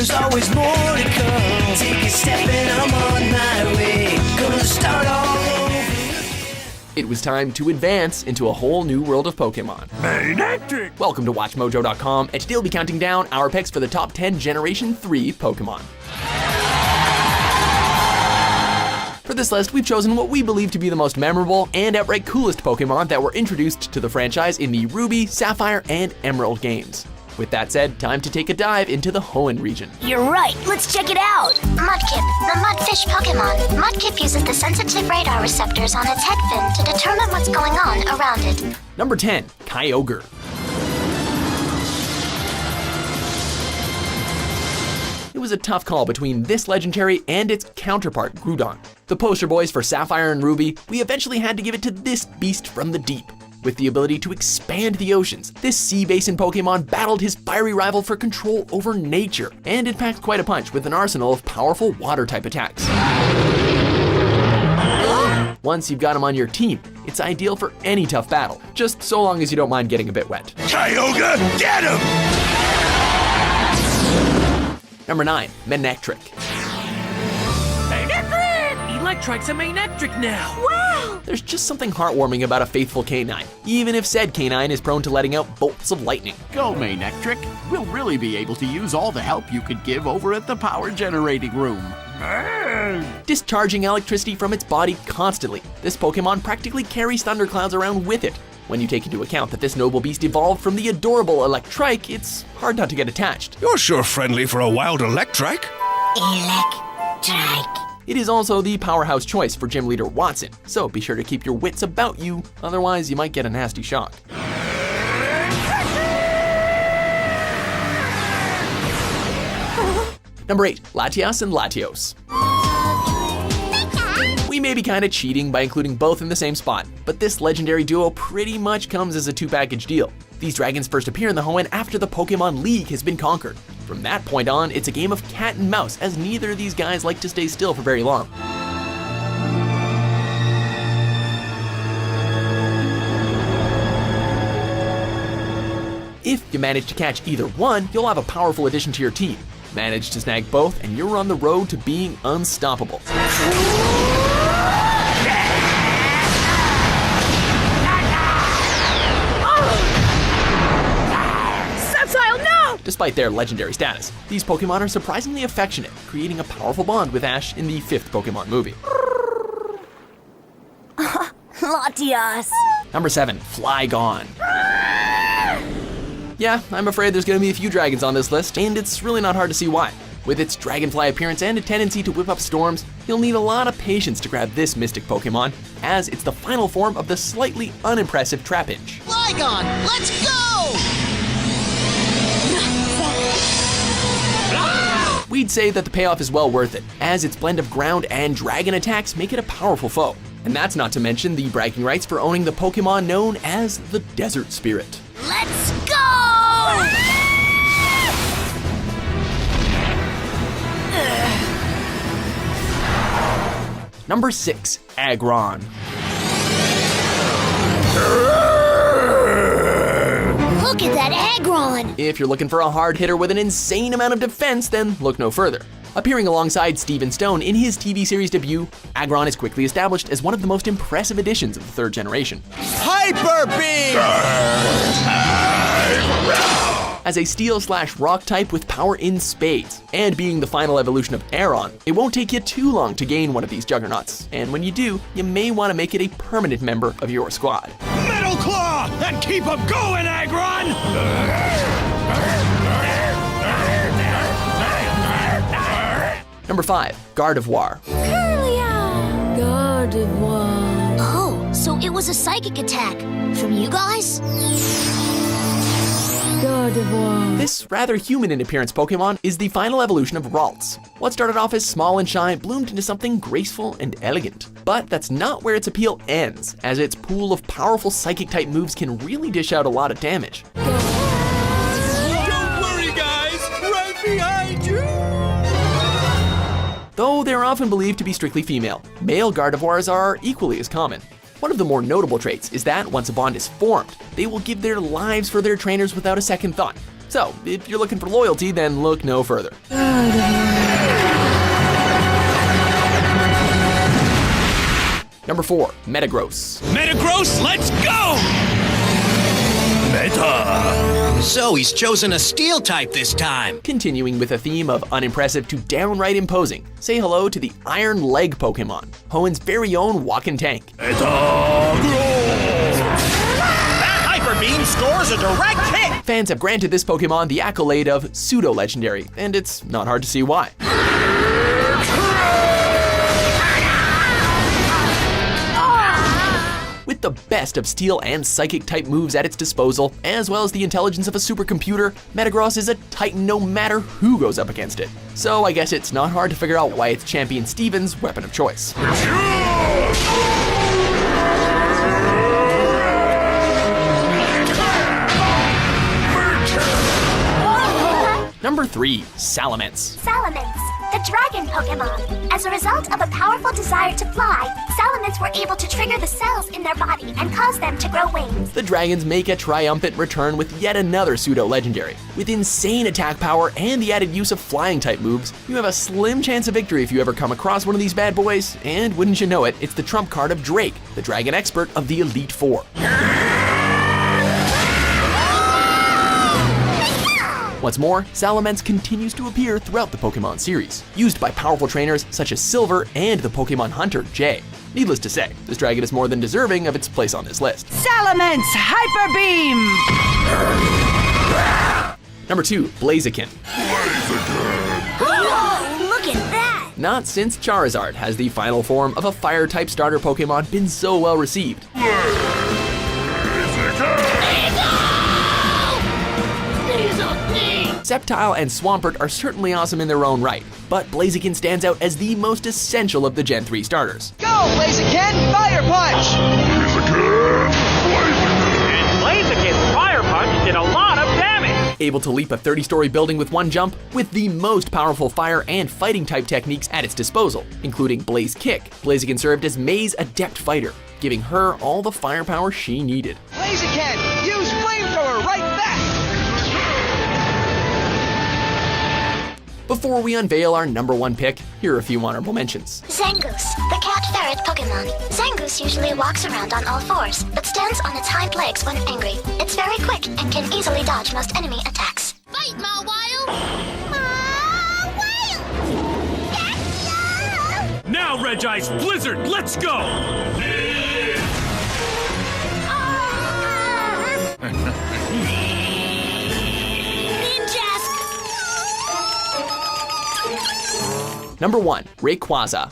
there's always more to come. Take a step and I'm on my way. Gonna start all over. It was time to advance into a whole new world of Pokémon. Magnetic! Welcome to WatchMojo.com, and today we'll be counting down our picks for the top 10 Generation 3 Pokémon. For this list, we've chosen what we believe to be the most memorable and outright coolest Pokémon that were introduced to the franchise in the Ruby, Sapphire, and Emerald games. With that said, time to take a dive into the Hoenn region. You're right, let's check it out! Mudkip, the mudfish Pokemon. Mudkip uses the sensitive radar receptors on its head fin to determine what's going on around it. Number 10, Kyogre. It was a tough call between this legendary and its counterpart, Groudon. The poster boys for Sapphire and Ruby, we eventually had to give it to this beast from the deep. With the ability to expand the oceans, this sea basin Pokemon battled his fiery rival for control over nature, and it packed quite a punch with an arsenal of powerful water-type attacks. Once you've got him on your team, it's ideal for any tough battle, just so long as you don't mind getting a bit wet. Kyogre, get him! Number 9, Manectric. Electrike's a Manectric now! Wow! There's just something heartwarming about a faithful canine, even if said canine is prone to letting out bolts of lightning. Go, Manectric. We'll really be able to use all the help you could give over at the power generating room. Discharging electricity from its body constantly, this Pokemon practically carries thunderclouds around with it. When you take into account that this noble beast evolved from the adorable Electrike, it's hard not to get attached. You're sure friendly for a wild Electrike. Electrike. It is also the powerhouse choice for Gym Leader Watson, so be sure to keep your wits about you, otherwise you might get a nasty shock. Number 8, Latias and Latios. We may be kinda cheating by including both in the same spot, but this legendary duo pretty much comes as a two-package deal. These dragons first appear in the Hoenn after the Pokemon League has been conquered. From that point on, it's a game of cat and mouse, as neither of these guys like to stay still for very long. If you manage to catch either one, you'll have a powerful addition to your team. Manage to snag both, and you're on the road to being unstoppable. Despite their legendary status, these Pokemon are surprisingly affectionate, creating a powerful bond with Ash in the 5th Pokemon movie. Latias. Number 7, Flygon. Yeah, I'm afraid there's gonna be a few dragons on this list, and it's really not hard to see why. With its dragonfly appearance and a tendency to whip up storms, you'll need a lot of patience to grab this mystic Pokemon, as it's the final form of the slightly unimpressive Trapinch. Flygon, let's go! We'd say that the payoff is well worth it, as its blend of ground and dragon attacks make it a powerful foe. And that's not to mention the bragging rights for owning the Pokemon known as the Desert Spirit. Let's go! Number 6, Aggron. Look at that Aggron! If you're looking for a hard hitter with an insane amount of defense, then look no further. Appearing alongside Steven Stone in his TV series debut, Aggron is quickly established as one of the most impressive additions of the 3rd generation. Hyper Beam! As a steel/rock type with power in spades, and being the final evolution of Aeron, it won't take you too long to gain one of these juggernauts, and when you do, you may want to make it a permanent member of your squad. Metal Claw! And keep 'em going, Aggron! Number 5, Gardevoir. Gardevoir. Oh, so it was a psychic attack from you guys? Gardevoir. This rather human in appearance Pokemon is the final evolution of Ralts. What started off as small and shy bloomed into something graceful and elegant. But that's not where its appeal ends, as its pool of powerful psychic type moves can really dish out a lot of damage. Don't worry, guys! Right behind you! Though they're often believed to be strictly female, male Gardevoirs are equally as common. One of the more notable traits is that once a bond is formed, they will give their lives for their trainers without a second thought. So, if you're looking for loyalty, then look no further. Number 4, Metagross. Metagross, let's go! Meta. So he's chosen a steel type this time. Continuing with a theme of unimpressive to downright imposing, say hello to the Iron Leg Pokémon, Hoenn's very own walking tank. That Hyper Beam scores a direct hit. Fans have granted this Pokémon the accolade of pseudo-legendary, and it's not hard to see why. With the best of steel and psychic type moves at its disposal, as well as the intelligence of a supercomputer, Metagross is a titan no matter who goes up against it. So I guess it's not hard to figure out why it's Champion Steven's weapon of choice. Number 3, Salamence. Salamence, the dragon Pokemon. As a result of a powerful desire to fly, Salamence were able to trigger the cells in their body and cause them to grow wings. The dragons make a triumphant return with yet another pseudo-legendary. With insane attack power and the added use of flying type moves, you have a slim chance of victory if you ever come across one of these bad boys, and wouldn't you know it, it's the trump card of Drake, the dragon expert of the Elite Four. What's more, Salamence continues to appear throughout the Pokémon series, used by powerful trainers such as Silver and the Pokémon hunter Jay. Needless to say, this dragon is more than deserving of its place on this list. Salamence Hyper Beam! Number 2, Blaziken. Oh, look at that! Not since Charizard has the final form of a fire-type starter Pokémon been so well received. Sceptile and Swampert are certainly awesome in their own right, but Blaziken stands out as the most essential of the Gen 3 starters. Go, Blaziken! Fire Punch! Blaziken's Fire Punch did a lot of damage! Able to leap a 30-story building with one jump, with the most powerful fire and fighting type techniques at its disposal, including Blaze Kick, Blaziken served as May's adept fighter, giving her all the firepower she needed. Blaziken! Use Flamethrower right back! Before we unveil our number 1 pick, here are a few honorable mentions. Zangoose, the cat ferret Pokemon. Zangoose usually walks around on all fours, but stands on its hind legs when angry. It's very quick and can easily dodge most enemy attacks. Fight, Mawile! Mawile! Now, Regice Blizzard, let's go! Number 1, Rayquaza.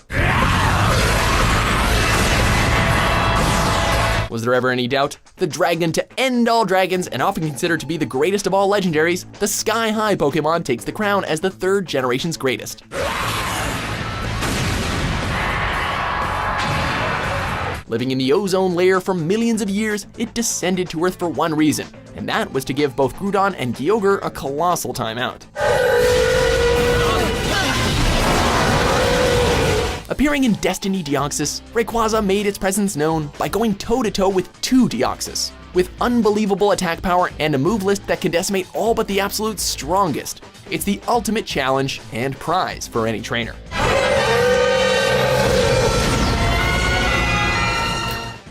Was there ever any doubt? The dragon to end all dragons and often considered to be the greatest of all legendaries, the Sky High Pokemon takes the crown as the 3rd generation's greatest. Living in the ozone layer for millions of years, it descended to Earth for one reason, and that was to give both Groudon and Kyogre a colossal time out. Appearing in Destiny Deoxys, Rayquaza made its presence known by going toe-to-toe with 2 Deoxys, with unbelievable attack power and a move list that can decimate all but the absolute strongest. It's the ultimate challenge and prize for any trainer.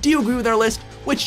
Do you agree with our list? Which